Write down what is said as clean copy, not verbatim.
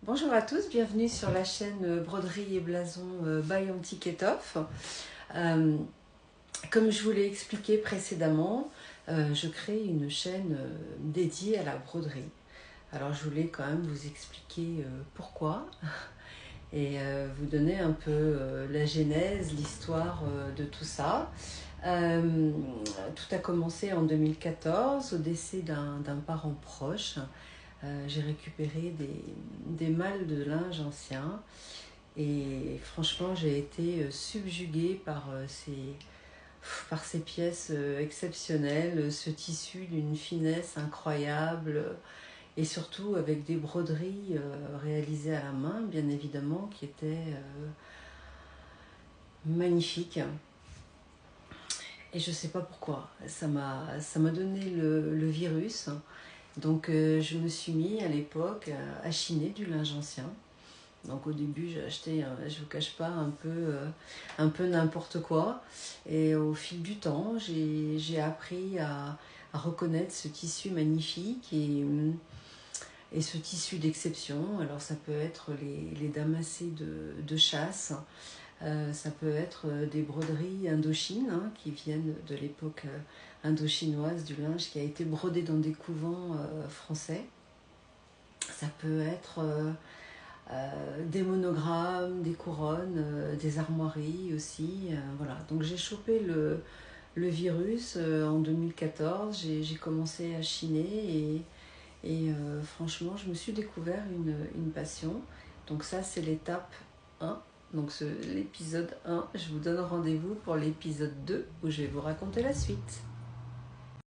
Bonjour à tous, bienvenue sur la chaîne Broderie et Blason by Antiquetov. Comme je vous l'ai expliqué précédemment, je crée une chaîne dédiée à la broderie. Alors je voulais quand même vous expliquer pourquoi et vous donner un peu la genèse, l'histoire de tout ça. Tout a commencé en 2014 au décès d'un parent proche. J'ai récupéré des malles de linge anciens et franchement j'ai été subjuguée par ces pièces exceptionnelles, ce tissu d'une finesse incroyable et surtout avec des broderies réalisées à la main bien évidemment qui étaient magnifiques. Et je sais pas pourquoi, ça m'a donné le virus. Donc je me suis mis à l'époque à chiner du linge ancien. Donc au début j'ai acheté, je vous cache pas, un peu n'importe quoi. Et au fil du temps j'ai appris à reconnaître ce tissu magnifique et ce tissu d'exception. Alors ça peut être les damassés de chasse, ça peut être des broderies indochines qui viennent de l'époque indochinoise du linge qui a été brodé dans des couvents français. Ça peut être des monogrammes, des couronnes, des armoiries aussi. Voilà. Donc j'ai chopé le virus en 2014. J'ai commencé à chiner et franchement je me suis découvert une passion. Donc ça c'est l'étape 1. Donc l'épisode 1, je vous donne rendez-vous pour l'épisode 2 où je vais vous raconter la suite.